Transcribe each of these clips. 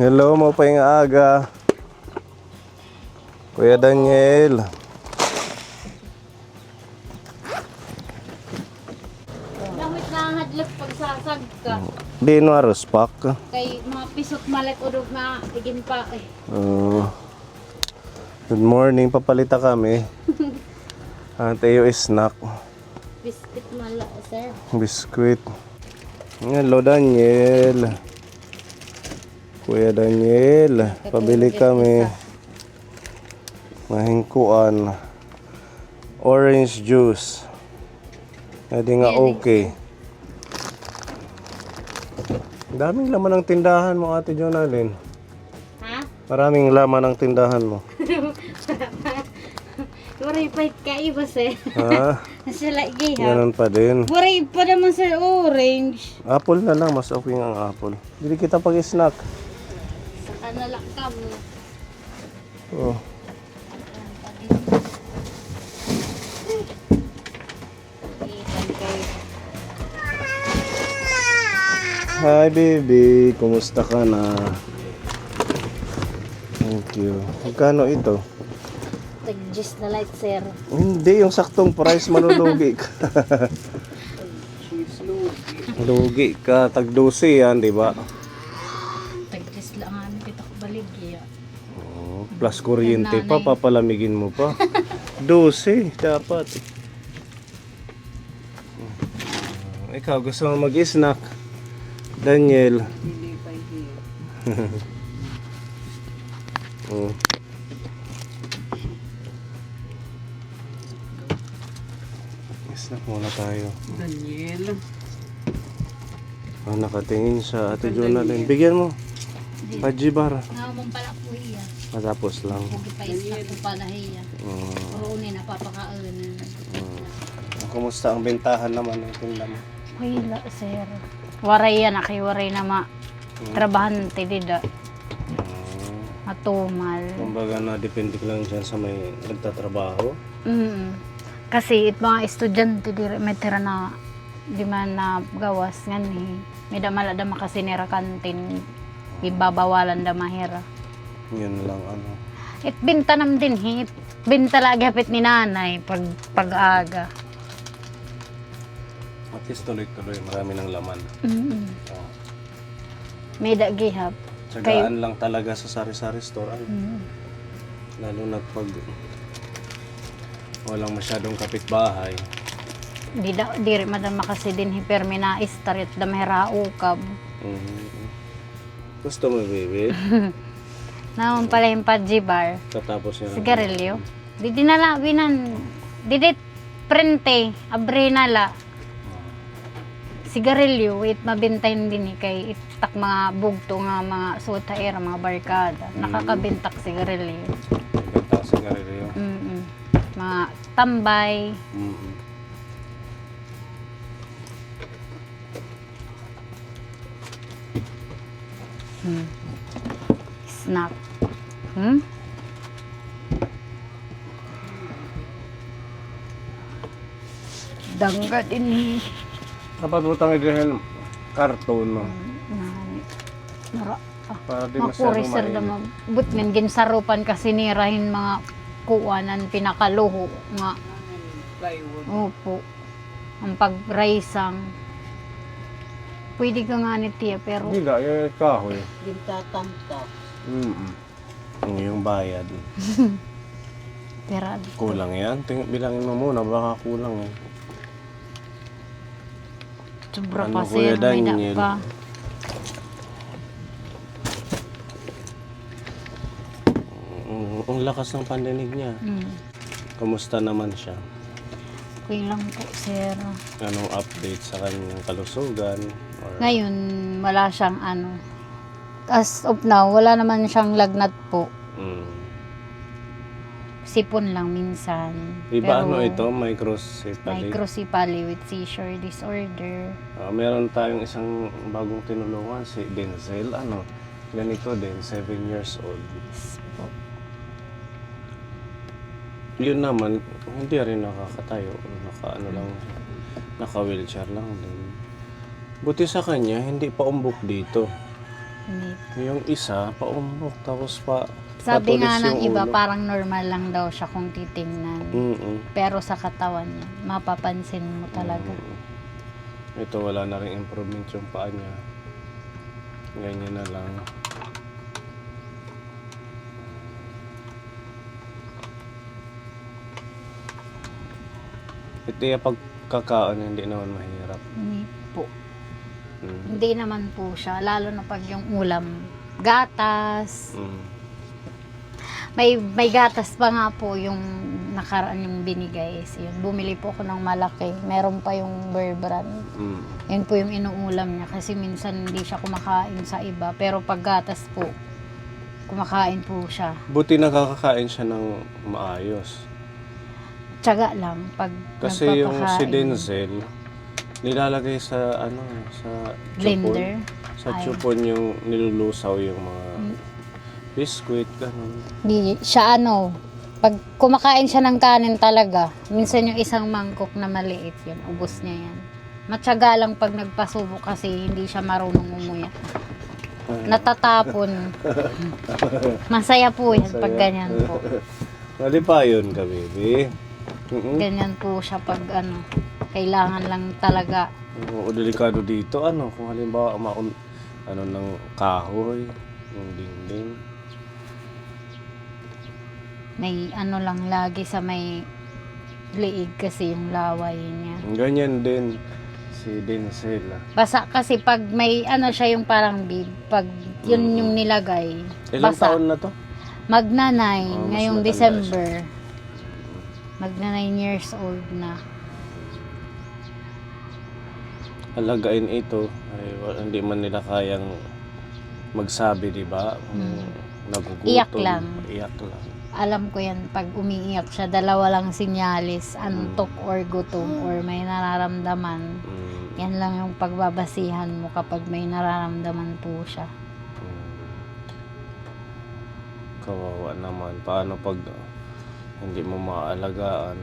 Hello, mo pa yung aga. Kuya Daniel. Damit na ang hadlok pagsasag ka. Di no aros pak. Kay mga pisot malit udog na igin pa eh. Good morning, papalita kami. Tayo snack. Biscuit mala, sir. Biskuit. Hello Daniel. Kuya Daniel, pabili kami. Mahingkuan. Orange juice. Hindi nga okay. Daming laman ng tindahan mo, Ate Jonalyn. Ha? Maraming laman ng tindahan mo. Waray pa kaiba sir. Ha? Nasa lagi ha. Ganun pa din. Waray pa naman sir orange. Apple na lang, mas okay ang apple. Bili kita pag-snack. Saka nalakam. Oh. Hi baby, kumusta ka na? Thank you. Magkano ito? Tag-gist na light sir. Hindi, yung saktong price manulugi ka. Lugi ka, tag-12 yan, di ba? Tag-gist lang ang pitak baligya. Oh, plus kuryente pa, papalamigin mo pa. 12, dapat. Ikaw, gusto mo mag-snack? Daniel. Oh. Snack muna tayo. Daniel. Nakatingin sa Ate Jonalyn. Bigyan mo. Pajibar. Naman pala po iya. Matapos lang. Huwag pa snack po pala iya. Oo ni napapakaon. Kumusta ang bentahan naman ng tinda mo? Wala sir. Waray yan, waray na trabahan tidida. Matumal. Kumbaga na depende ka lang dyan sa may nagtatrabaho. Kasi mga estudyante may tira na di man na gawas nga ni. May damala da makasinira kantin. Ibabawalan da mahira. Yun lang ano. It binta nam din hit. Binta lagi hapit ni nanay pag-aga. At least tuloy-tuloy, marami ng laman. Oh. May dagihap. Tsagaan lang talaga sa sari-sari store. Lalo na pag walang masyadong kapitbahay. Di rin madama kasi din hipermi na istarit da mahira ukab. Gusto mo, baby? Naman pala yung pajibar. Tapos yun. Sigarilyo. Di dinala winan. Di prente. Abre nala. Sigarilyo. It mabintayin din kay itak mga bugto nga mga sotaera, mga barkada. Nakakabintak sigarilyo. Benta sigarilyo. Mga tambay. Snack. Dangga din Dapat butang i-dahil karton mo. Para di masyadong Makurisir na mabut men ginsarupan kasi nirahin mga kuwanan pinakaluho nga. Plywood. Opo. Ang pagraisang. Pwede ka nga ni tiya pero Hindi ga, yung kahoy. Gintatanta. Yung bayad. pero Kulang yan. Bilangin mo muna, baka kulang eh. sobra Ano, pa Kuya sir, may Daniel? pa. Ang lakas ng pandinig niya. Kumusta naman siya? Okay lang po sir. Anong update sa kanyang kalusugan? Or... Ngayon wala siyang ano. As of now, wala naman siyang lagnat po. Sipon lang minsan. Iba ano ito? Microcephaly? Microcephaly with seizure disorder. Meron tayong isang bagong tinulungan, si Denzel. Ganito din, 7 years old. Po. Yun naman, hindi rin nakakatayo. Naka-wheelchair lang din. Buti sa kanya, hindi pa umbok dito. Hindi. Yung isa, paumbok, tapos Sabi nga patulis ng yung iba, ulo. parang normal lang daw siya kung titingnan. Mm-mm. Pero sa katawan niya, mapapansin mo talaga. Ito, wala na rin improvement yung paa niya. Ganyan na lang. Ito yung pagkakaon, hindi naman mahirap. Hindi po. Mm. Hindi naman po siya. Lalo na pag yung ulam, gatas. Mm. May gatas pa nga po yung nakaraan yung binigay. Yun, bumili po ako ng malaki. Meron pa yung Bear Brand. Mm. Yun po yung inuulam niya kasi minsan hindi siya kumakain sa iba. Pero pag gatas po, kumakain po siya. Buti nakakakain siya ng maayos. Tiyaga lang pag Kasi yung si nagpapakain. Denzel, nilalagay sa sa Blender. chupon. Sa Ay. chupon yung nilulusaw yung mga biscuit, ganun. Di siya pag kumakain siya ng kanin talaga, minsan yung isang mangkok na maliit yun, ubos niya yan. Matyaga lang pag nagpasubo kasi hindi siya marunong umuya. Natatapon. Masaya po yan pag Masaya. ganyan po. Mali pa yun ka, baby. Mm-mm. Ganyan po siya pag kailangan lang talaga. Oo, delikado dito, kung halimbawa ng kahoy, yung dingding. May lang lagi sa may liig kasi yung laway niya. Ganyan din si Denzel. Basa kasi pag may siya yung parang bib, pag yun yung nilagay, Ilang basa. taon na to? Magna-9 Oh, mas ngayong matanda December. Magna-9 years old na. Alagain ito, ay hindi man nila kayang magsabi, di ba? Nagugutom. Iyak lang. Iyak lang. Alam ko yan, pag umiiyak siya, dalawa lang sinyalis, antok or gutom or may nararamdaman. Mm. Yan lang yung pagbabasihan mo kapag may nararamdaman po siya. Kawawa naman. Paano pag hindi mo maaalagaan?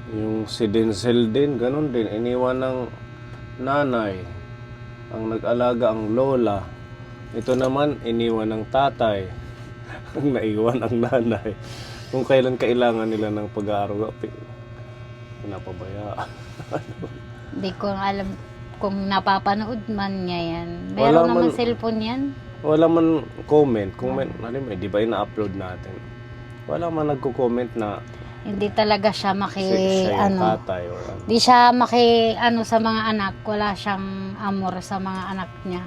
Yung si Denzel din, ganun din. Iniwan ng nanay. Ang nag-alaga ang lola. Ito naman, iniwan ng tatay. Ang naiwan ang nanay. Kung kailan kailangan nila ng pag-aaruga, pinapabayaan. Hindi ko alam kung napapanood man niya yan. Wala Meron naman man- cellphone yan. Wala man comment. Di ba ina-upload natin? Wala man nagko-comment na Hindi talaga siya siya yung tatay or ano. Di siya sa mga anak. Wala siyang amor sa mga anak niya.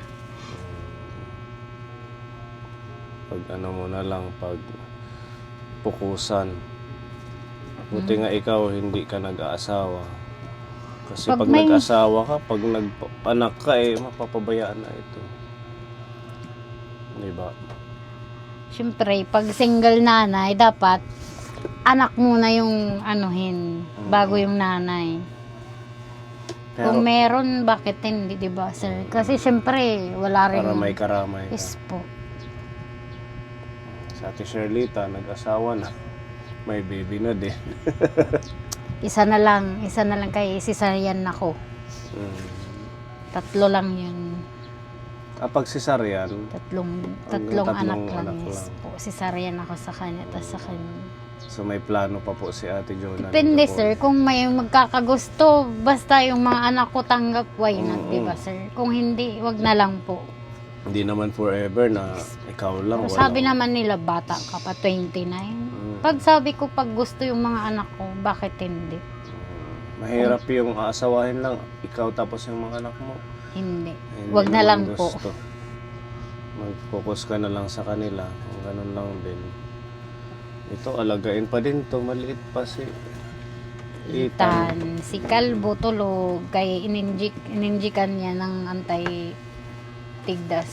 Pag mo na lang, pag pukusan. Buti nga ikaw, hindi ka nag-aasawa. Kasi Pag pag may- nag-asawa ka, pag nag-anak ka, mapapabayaan na ito. Diba? Siyempre, pag single nanay, dapat anak muna yung bago yung nanay. Pero Kung meron, bakit hindi, di ba, sir? Kasi siyempre, wala rin. para may karamay ka. Yes po. Sa Ate Sherlita, nag-asawa na. May baby na din. Isa na lang kay cesarean ako. Mm. 3 lang yun. Pag cesarean, Tatlong tatlong anak lang, anak yes lang. po. Cesarean ako sa kanya, tas sa kanya. so may plano pa po si Ate Jonah. Depende, dito po. sir. Kung may magkakagusto, basta yung mga anak ko tanggap, why not, di ba, sir? Kung hindi, wag na lang po. Hindi naman forever na ikaw lang. Pero wala. sabi naman nila, bata ka pa, 29. Pag sabi ko, pag gusto yung mga anak ko, bakit hindi? Mahirap yung aasawahin lang. Ikaw tapos yung mga anak mo. Hindi. Hindi Wag na naman lang po. gusto. Mag-focus ka na lang sa kanila. Kung ganun lang din. Ito, alagain pa din to. Maliit pa si Ethan. Ethan, si Calvo tulog, kaya ininjikan niya ng anti-tigdas.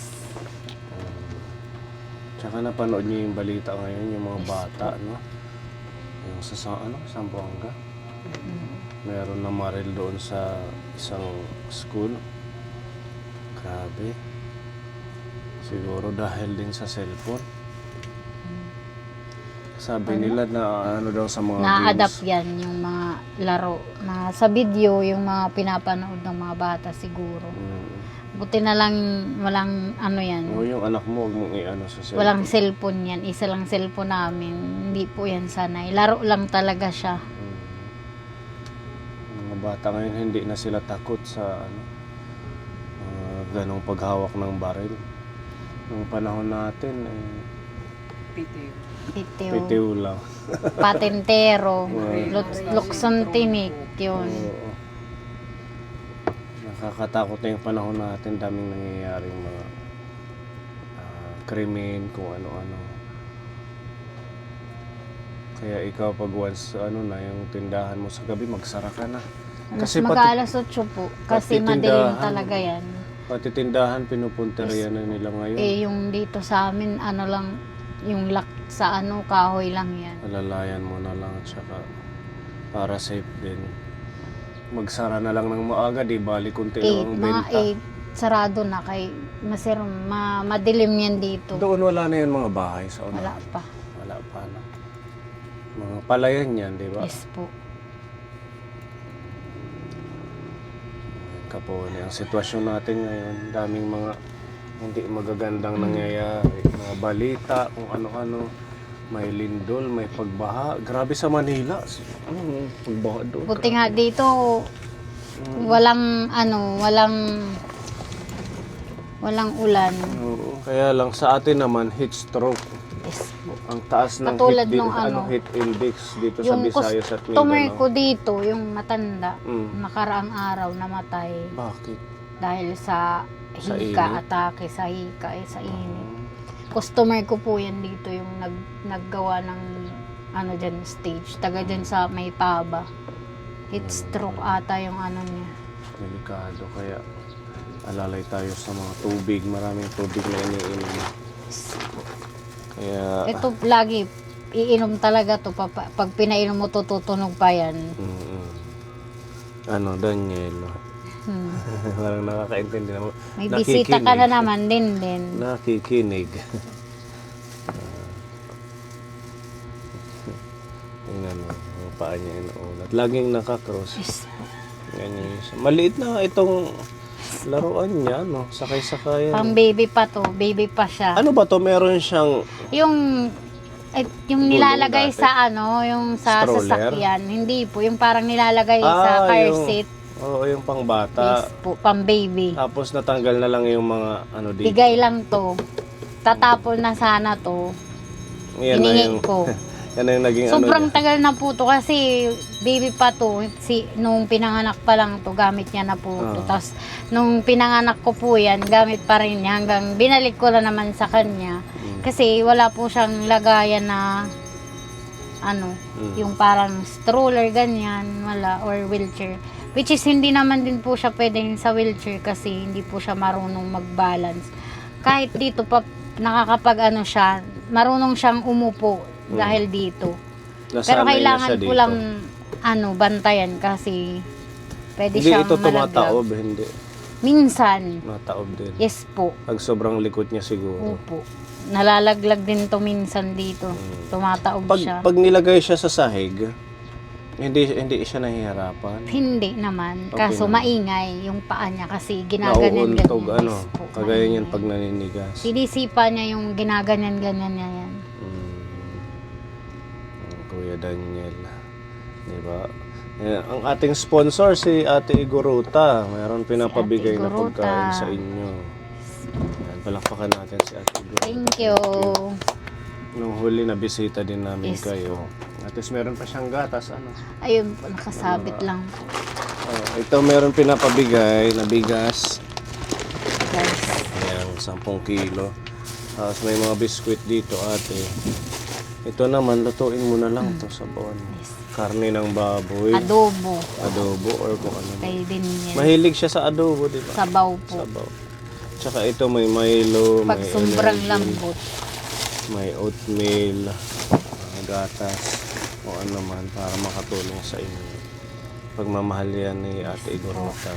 Tsaka napanood niyo yung balita ngayon, yung mga bata, no? Yung sa Zamboanga. Meron na maril doon sa isang school. Grabe. Siguro dahil din sa cellphone. Sabi nila na ano daw sa mga Na-adapt games. yan yung mga laro. Sa video, yung mga pinapanood ng mga bata siguro. Buti na lang walang ano yan. O yung anak mo, huwag mong i-ano sa cellphone. Walang cellphone yan. Isa lang cellphone namin. Hindi po yan sanay. Laro lang talaga siya. Mga bata ngayon, hindi na sila takot sa ano, ganong paghawak ng baril. Nung panahon natin, Pitiw. Bitiw. bitiw lang. Patentero. Wow. Lukson tinik. Yun. Oo. Nakakatakot na yung panahon natin. Daming nangyayaring mga krimen, kung ano-ano. Kaya ikaw pag once ano na yung tindahan mo sa gabi, magsara ka na. Kasi Mag-alas 8 po. Kasi pati madilim tindahan. talaga yan. pati tindahan pinupunteriya na nila ngayon. Yung dito sa amin, ano lang, yung lock sa kahoy lang yan. Alalayan mo na lang at saka para safe din. Magsara na lang ng maaga, di bali kunti lang ang Mga benta. 8, sarado na kay madilim yan dito. Doon wala na yung mga bahay sa una. Wala pa. Wala pa na. Mga palayan yan, di ba? Yes po. Kapone, ang sitwasyon natin ngayon, daming mga hindi magagandang nangyayari. Mga balita, kung ano-ano. May lindol, may pagbaha. Grabe sa Manila. Pagbaha doon. Buti nga dito, walang ulan. Oo, kaya lang sa atin naman, heat stroke. Yes po. Ang taas ng Katulad heat, nung heat index dito sa Yung Visayas at customer Mindanao. ko dito, yung matanda, Mm. nakaraang araw namatay Bakit? dahil sa Sa hika, init? atake sa hika, sa init. Customer ko po yan dito, yung naggawa ng dyan, stage. Taga dyan sa may paba. Heat stroke ata yung niya. Delikado, kaya alalay tayo sa mga tubig. Maraming tubig na iniinom. Kaya, Ito lagi, iinom talaga to. Pag pinainom mo to, tutunog pa yan. Daniel, Hmm. parang nakakaintindi naman. May bisita ka na Nakikinig. naman din. Nakikinig. Tingnan mo, ang paa niya inuulat. Laging nakakross. Yes. Ganyan siya. Maliit na itong laruan niya, no? Sakay-sakayan. Pang baby pa to, baby pa siya. Ano ba to? Meron siyang Yung Gulong nilalagay dati? sa yung sa Stroller? sasakyan. Hindi po, yung parang nilalagay sa car yung- seat. Oo, yung pang bata. Yes po, pang baby. Tapos natanggal na lang yung mga dito. Bigay lang to. Tatapon na sana to. Yan na Hiningi yung, ko. yan na yung naging Sobrang niya. tagal na po to kasi baby pa to. Nung pinanganak pa lang to, gamit niya na po to. Tapos nung pinanganak ko po yan, gamit pa rin niya hanggang binalik ko na naman sa kanya. Kasi wala po siyang lagayan na yung parang stroller ganyan, wala, or wheelchair. Which is hindi naman din po siya pwedeng sa wheelchair kasi hindi po siya marunong mag-balance. Kahit dito pa nakakapag siya, marunong siyang umupo dahil dito. Pero Nasanay na kailangan siya po dito. lang bantayan kasi pwede Hindi siyang ito malaglag. tumataob, hindi. Minsan, Mataob din. yes po. Pag sobrang likod niya siguro. Opo. Nalalaglag din to minsan dito. Tumataob siya. Pag nilagay siya sa sahig, hindi siya nahihirapan. Hindi naman. Okay Kaso naman. maingay yung paa niya kasi ginaganyan Nauuntog, ganyan. Yes po, kagaya niyan maingay. pag naninigas. Sinisipa niya yung ginaganyan-ganyan niya yan. Kuya Daniel. Diba? Ang ating sponsor si Ate Igorota. Mayroon pinapabigay Si Ate na Igorota. pagkain sa inyo. Yan, palakpakan natin si Ate Igorota. Thank you. Nung huli na bisita din namin Yes kayo. At least meron pa siyang gatas. Ayun po, nakasabit lang. Ito meron pinapabigay na bigas. Guys. Ayan, 10 kilo. Tapos may mga biskwit dito, ate. Ito naman, lutuin mo na lang to sa buwan. Yes. Karne ng baboy, Adobo. adobo, or kung ano. Kay din yan. Mahilig siya sa adobo, di ba? Sabaw po. Sabaw. Tsaka ito may Milo, Pag may sobrang energy, lambot. may oatmeal, mga gatas, o ano man, para makatulong sa inyo. Pagmamahal yan ni Ate Igorota.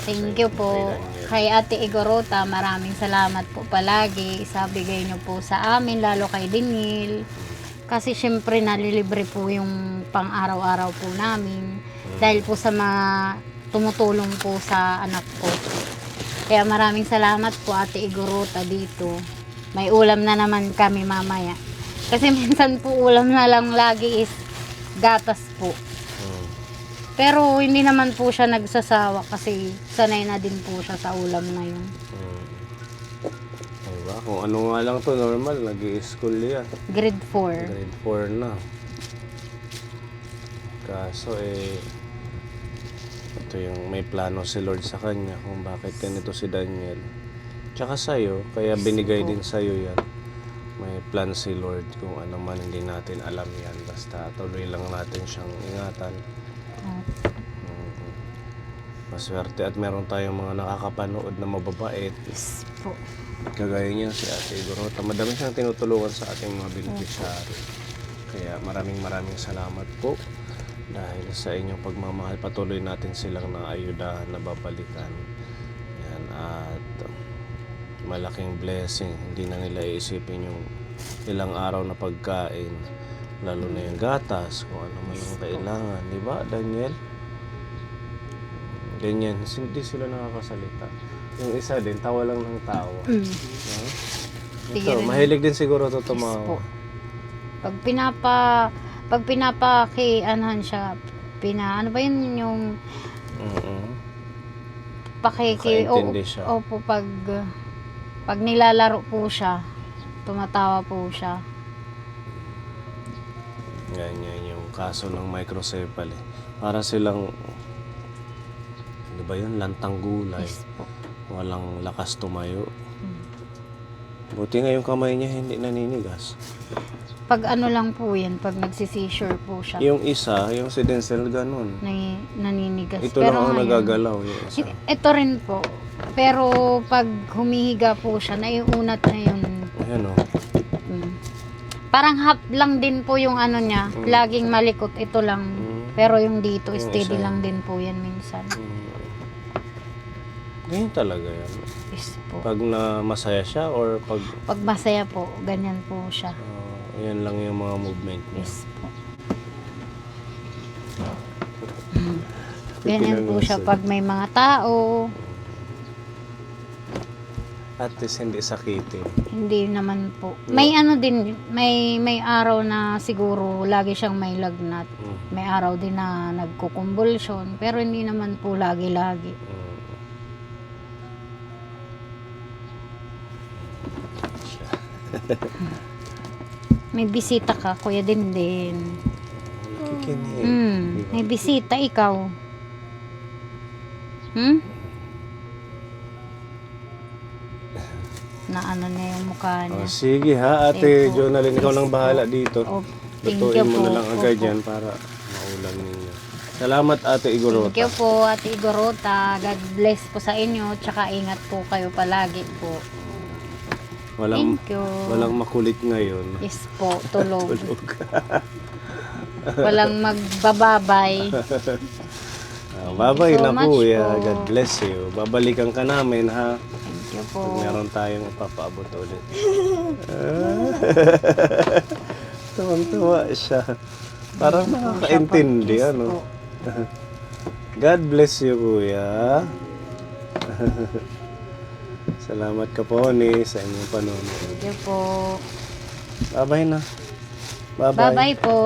Thank you po. Kay Ate Igorota, maraming salamat po palagi. Isabigay niyo po sa amin, lalo kay Dinil. Kasi syempre nalilibre po yung pang-araw-araw po namin. Dahil po sa mga tumutulong po sa anak ko. Kaya maraming salamat po Ate Igorota dito. May ulam na naman kami mamaya. Kasi minsan po ulam na lang lagi is gatas po. Mm. Pero hindi naman po siya nagsasawa kasi sanay na din po siya sa ulam na yun. Diba? Kung ano nga lang to, normal, nag-i-school yan. Grade 4. Grade 4 na. Kaso ito yung may plano si Lord sa kanya kung bakit ganito si Daniel. Tsaka sa'yo, kaya binigay din sa'yo yan. May plan si Lord kung ano man hindi natin alam yan. Basta tuloy lang natin siyang ingatan. Maswerte at meron tayong mga nakakapanood na mababait. Yes po. Kagaya niya si Ate Igorota. Madami siyang tinutulungan sa ating mga beneficiary. Kaya maraming salamat po. Dahil sa inyong pagmamahal, patuloy natin silang naayudahan na babalikan. Yan, at malaking blessing. Hindi na nila iisipin yung ilang araw na pagkain. Lalo na yung gatas, kung ano man ang kailangan. Di ba, Daniel? Ganyan, hindi sila nakakasalita. Yung isa din, tawa lang ng tawa. No? Sige Ito, rin. mahilig din siguro ito Yes po. tumawa. Pag pinapaki-anuhan siya, ano ba yun yung Nakaintindi siya. Opo, pag nilalaro po siya, tumatawa po siya. Ganyan yung kaso ng microcephaly. Para silang, di ba yun, lantang gulay. Yes po. Walang lakas tumayo. Buti nga yung kamay niya hindi naninigas. Pag ano lang po yan, pag nagsisisure po siya, Yung isa, yung si Denzel, ganun. naninigas. Ito lang ang ngayon, nagagalaw yung isa. Ito rin po. Pero pag humihiga po siya, naiunat na yun. Ayan o. Parang half lang din po yung ano niya. Laging malikot. Ito lang. Pero yung dito, Yung steady isa. lang din po yan minsan. Ganyan talaga yan. Yes po. Pag na masaya siya or pag Pag masaya po, ganyan po siya. yan lang yung mga movement niya. Yes po. Ganyan po siya pag may mga tao. At least hindi sakitin. Hindi naman po. May ano din, may araw na siguro lagi siyang may lagnat. May araw din na nagkukumbulsyon. Pero hindi naman po lagi-lagi. May bisita ka, Kuya Dindin. Nakikinig. May bisita ikaw. Na ano na yung mukha niya. Sige ha, Ate Thank you. Jonalyn, ikaw Yes nang bahala po. dito. Thank you Lutuin mo po. na lang agad Opo. yan para maulam ninyo. Salamat, Ate Igorota. Thank you po, Ate Igorota. God bless po sa inyo. Tsaka ingat po kayo palagi po. Walang, Thank you. walang makulit ngayon. Yes po, tulog. Tulog. Walang magbababay. Babay so na much kuya. po. God bless you. Babalikan ka namin ha. Thank you Pag po. meron tayong ipapaabot ulit. Tuwang-tuwa siya. Parang nakakaintindi, Yes ano? po. God bless you, kuya. Salamat ka po ni sa inyong panonood. Thank you po. Bye-bye na. Bye-bye. Bye-bye po.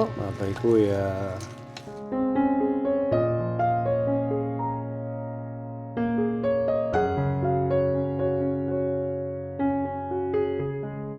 Bye-bye, kuya.